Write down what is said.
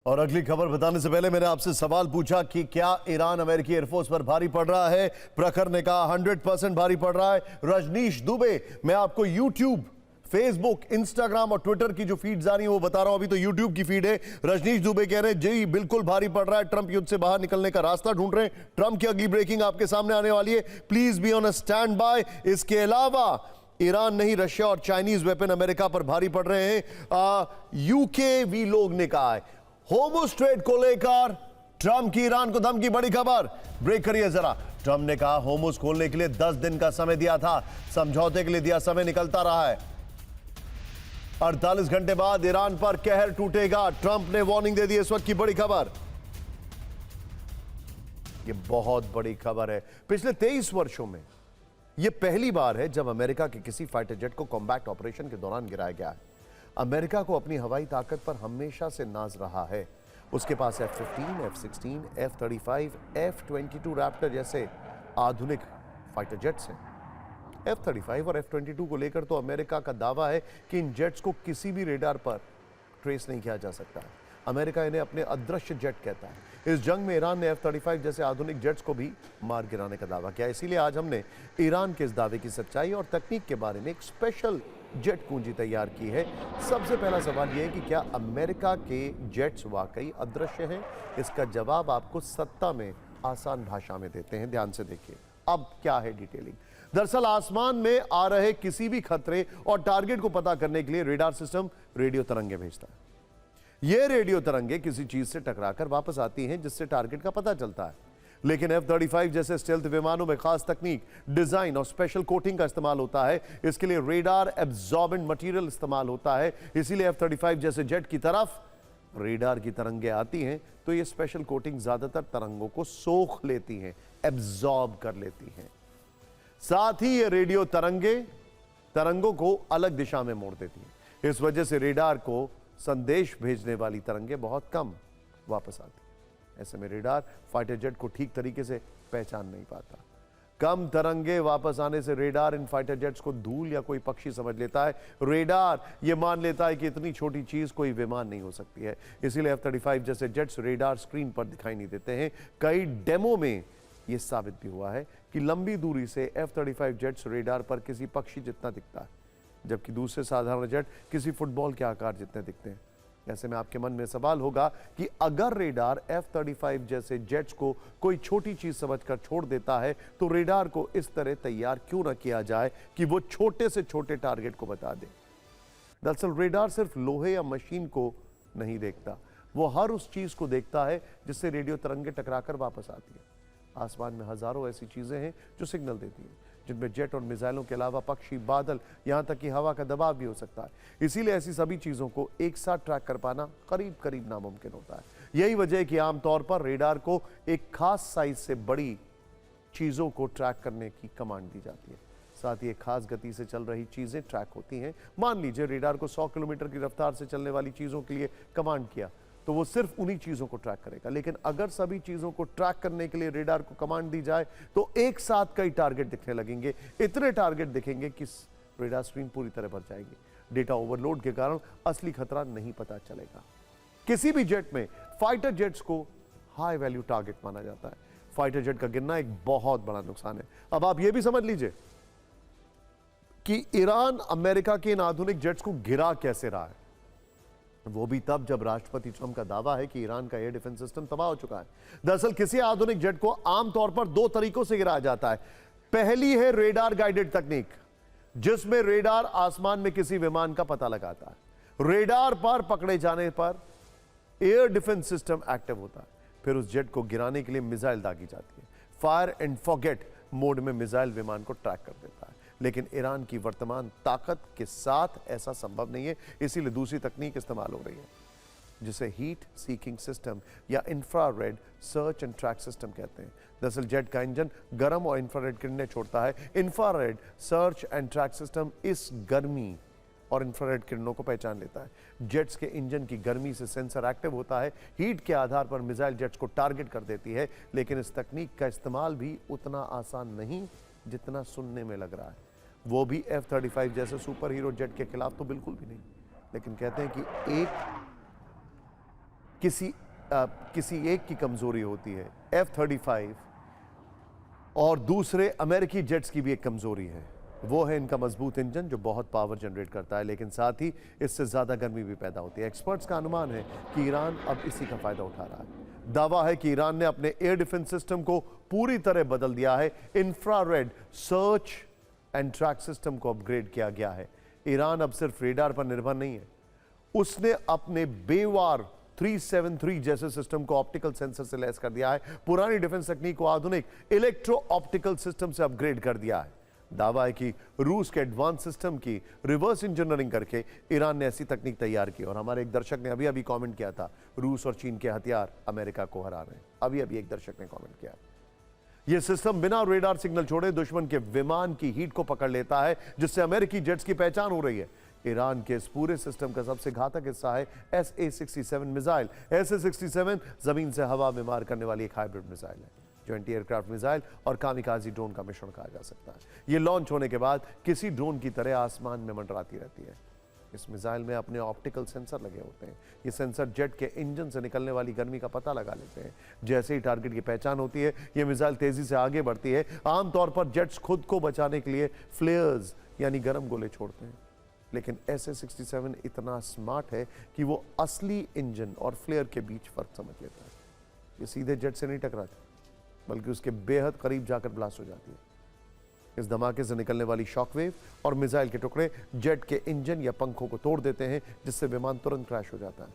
और अगली खबर बताने से पहले मैंने आपसे सवाल पूछा कि क्या ईरान अमेरिकी एयरफोर्स पर भारी पड़ रहा है। प्रखर ने कहा 100% भारी पड़ रहा है। रजनीश दुबे, मैं आपको यूट्यूब, फेसबुक, इंस्टाग्राम और ट्विटर की जो फीड्स आ रही है वो बता रहा हूं। अभी तो यूट्यूब की फीड है। रजनीश दुबे कह रहे हैं जी बिल्कुल भारी पड़ रहा है, ट्रंप युद्ध से बाहर निकलने का रास्ता ढूंढ रहे हैं। ट्रंप की अगली ब्रेकिंग आपके सामने आने वाली है, please be on a stand by. इसके अलावा ईरान नहीं, रशिया और चाइनीज वेपन अमेरिका पर भारी पड़ रहे हैं। यूके वी लोग ने कहा है होर्मुज़ स्ट्रेट को लेकर ट्रंप की ईरान को धमकी। बड़ी खबर, ब्रेक करिए जरा। ट्रंप ने कहा होर्मुज़ खोलने के लिए 10 दिन का समय दिया था, समझौते के लिए दिया समय निकलता रहा है। 48 घंटे बाद ईरान पर कहर टूटेगा, ट्रंप ने वार्निंग दे दी। इस वक्त की बड़ी खबर, यह बहुत बड़ी खबर है। पिछले 23 वर्षों में यह पहली बार है जब अमेरिका के किसी फाइटर जेट को कॉम्बैट ऑपरेशन के दौरान गिराया गया है। अमेरिका को अपनी हवाई ताकत पर हमेशा से नाज रहा है। उसके पास F-15, F-16, F-35, F-22 Raptor जैसे आधुनिक फाइटर जेट्स हैं। F-35 और F-22 को लेकर तो अमेरिका का दावा है कि इन जेट्स को किसी भी रेडार पर ट्रेस नहीं किया जा सकता है। अमेरिका इन्हें अपने अदृश्य जेट कहता है। इस जंग में ईरान ने F-35 जैसे आधुनिक जेट्स को भी मार गिराने का दावा किया। इसीलिए आज हमने ईरान के इस दावे की सच्चाई और तकनीक के बारे में एक स्पेशल जेट कुंजी तैयार की है। सबसे पहला सवाल यह है कि क्या अमेरिका के जेट्स वाकई अदृश्य हैं? इसका जवाब आपको सत्ता में आसान भाषा में देते हैं, ध्यान से देखिए। अब क्या है डिटेलिंग। दरअसल आसमान में आ रहे किसी भी खतरे और टारगेट को पता करने के लिए रेडार सिस्टम रेडियो तरंगे भेजता है। ये रेडियो तरंगे किसी चीज से टकराकर वापस आती हैं, जिससे टारगेट का पता चलता है। लेकिन F-35 जैसे स्टेल्थ विमानों में खास तकनीक, डिजाइन और स्पेशल कोटिंग का इस्तेमाल होता है। इसके लिए रेडार एब्जॉर्बेंट मटेरियल इस्तेमाल होता है। इसीलिए F-35 जैसे जेट की तरफ रेडार की तरंगे आती हैं तो ये स्पेशल कोटिंग ज्यादातर तरंगों को सोख लेती हैं, एब्जॉर्ब कर लेती हैं। साथ ही ये रेडियो तरंगों को अलग दिशा में मोड़ देती हैं। इस वजह से रेडार को संदेश भेजने वाली तरंगे बहुत कम वापस आती। ऐसे में रेडार फाइटर जेट को ठीक तरीके से पहचान नहीं पाता। कम तरंगे वापस आने से रेडार इन फाइटर जेट्स को धूल या कोई पक्षी समझ लेता है। रेडार ये मान लेता है कि इतनी छोटी चीज कोई विमान नहीं हो सकती है। इसीलिए F-35 जैसे जेट्स रेडार स्क्रीन पर दिखाई नहीं देते हैं। कई डेमो में यह साबित भी हुआ है कि लंबी दूरी से F-35 जेट्स रेडार पर किसी पक्षी जितना दिखता है, जबकि दूसरे साधारण जेट किसी फुटबॉल के आकार जितने दिखते हैं। ऐसे में आपके मन में सवाल होगा कि अगर रेडार F-35 जैसे जेट्स को कोई छोटी चीज समझकर छोड़ देता है तो रेडार को इस तरह तैयार क्यों न किया जाए कि वो छोटे से छोटे टारगेट को बता दे। दरअसल रेडार सिर्फ लोहे या मशीन को नहीं देखता, वो हर उस चीज को देखता है जिससे रेडियो तरंगे टकराकर वापस आती है। आसमान में हजारों ऐसी चीजें हैं जो सिग्नल देती हैं, जिनमें जेट और मिसाइलों के अलावा पक्षी, बादल, यहां तक कि हवा का दबाव भी हो सकता है। इसीलिए ऐसी सभी चीजों को एक साथ ट्रैक कर पाना करीब करीब नामुमकिन होता है। यही वजह है कि आमतौर पर रेडार को एक खास साइज से बड़ी चीजों को ट्रैक करने की कमांड दी जाती है। साथ ही एक खास गति से चल रही चीजें ट्रैक होती हैं। मान लीजिए रेडार को 100 किलोमीटर की रफ्तार से चलने वाली चीजों के लिए कमांड किया तो वो सिर्फ उन्हीं चीजों को ट्रैक करेगा। लेकिन अगर सभी चीजों को ट्रैक करने के लिए रेडार को कमांड दी जाए तो एक साथ कई टारगेट दिखने लगेंगे। इतने टारगेट दिखेंगे कि रेडार स्क्रीन पूरी तरह भर जाएगी। डेटा ओवरलोड के कारण असली खतरा नहीं पता चलेगा। किसी भी जेट में फाइटर जेट्स को हाई वैल्यू टारगेट माना जाता है। फाइटर जेट का गिरना एक बहुत बड़ा नुकसान है। अब आप यह भी समझ लीजिए कि ईरान अमेरिका के इन आधुनिक जेट्स को गिरा कैसे रहा है, वो भी तब जब राष्ट्रपति ट्रंप का दावा है कि ईरान का एयर डिफेंस सिस्टम तबाह हो चुका है। दरअसल किसी आधुनिक जेट को आमतौर पर 2 तरीकों से गिराया जाता है। पहली है रेडार गाइडेड तकनीक, जिसमें रेडार आसमान में किसी विमान का पता लगाता है। रेडार पर पकड़े जाने पर एयर डिफेंस सिस्टम एक्टिव होता है। फिर उस जेट को गिराने के लिए मिसाइल दागी जाती है। फायर एंड फॉरगेट मोड में मिसाइल विमान को ट्रैक कर देता है। लेकिन ईरान की वर्तमान ताकत के साथ ऐसा संभव नहीं है। इसीलिए दूसरी तकनीक इस्तेमाल हो रही है, जिसे हीट सीकिंग सिस्टम या infrared search and track system कहते हैं। दरअसल जेट का इंजन गर्म और इंफ्रारेड किरणें छोड़ता है। Infrared search and track system इस गर्मी और इंफ्रारेड किरणों को पहचान लेता है। जेट्स के इंजन की गर्मी से सेंसर एक्टिव होता है। हीट के आधार पर मिसाइल जेट्स को टारगेट कर देती है। लेकिन इस तकनीक का इस्तेमाल भी उतना आसान नहीं जितना सुनने में लग रहा है। वो भी F-35 जैसे सुपर हीरो जेट के खिलाफ तो बिल्कुल भी नहीं। लेकिन कहते हैं कि एक किसी एक की कमजोरी होती है, F-35, और दूसरे अमेरिकी जेट्स की भी एक कमजोरी है, वो है इनका मजबूत इंजन जो बहुत पावर जनरेट करता है, लेकिन साथ ही इससे ज्यादा गर्मी भी पैदा होती है। एक्सपर्ट्स का अनुमान है कि ईरान अब इसी का फायदा उठा रहा है। दावा है कि ईरान ने अपने एयर डिफेंस सिस्टम को पूरी तरह बदल दिया है। Infrared search and track system को अपग्रेड किया गया है। ईरान अब सिर्फ रेडार पर निर्भर नहीं है, उसने अपने बेवार 373 जैसे सिस्टम को ऑप्टिकल सेंसर से लैस कर दिया है। पुरानी डिफेंस तकनीक को आधुनिक इलेक्ट्रो ऑप्टिकल सिस्टम से अपग्रेड कर दिया है। दावा है कि रूस के एडवांस सिस्टम की रिवर्स इंजीनियरिंग करके ईरान ने ऐसी तकनीक तैयार की। और हमारे एक दर्शक ने अभी कमेंट किया था, रूस और चीन के हथियार अमेरिका को हरा रहे हैं। अभी एक दर्शक ने कमेंट किया। यह सिस्टम बिना रेडार सिग्नल छोड़े दुश्मन के विमान की हीट को पकड़ लेता है, जिससे अमेरिकी जेट्स की पहचान हो रही है। ईरान के इस पूरे सिस्टम का सबसे घातक हिस्सा है SA-67 मिसाइल। SA-67 जमीन से हवा में मार करने वाली एक हाइब्रिड मिसाइल है, जो एंटी एयरक्राफ्ट मिसाइल और कामिकाजी ड्रोन का मिश्रण कहा जा सकता है। यह लॉन्च होने के बाद किसी ड्रोन की तरह आसमान में मंडराती रहती है। इस मिसाइल में अपने ऑप्टिकल सेंसर लगे होते हैं। ये सेंसर जेट के इंजन से निकलने वाली गर्मी का पता लगा लेते हैं। जैसे ही टारगेट की पहचान होती है, यह मिसाइल तेजी से आगे बढ़ती है। आमतौर पर जेट्स खुद को बचाने के लिए फ्लेयर्स यानी गर्म गोले छोड़ते हैं, लेकिन SA-67 इतना स्मार्ट है कि वो असली इंजन और फ्लेयर के बीच फर्क समझ लेता है। ये सीधे जेट से नहीं टकराती, बल्कि उसके बेहद करीब जाकर ब्लास्ट हो जाती है। इस धमाके से निकलने वाली शॉकवेव और मिसाइल के टुकड़े जेट के इंजन या पंखों को तोड़ देते हैं, जिससे विमान तुरंत क्रैश हो जाता है।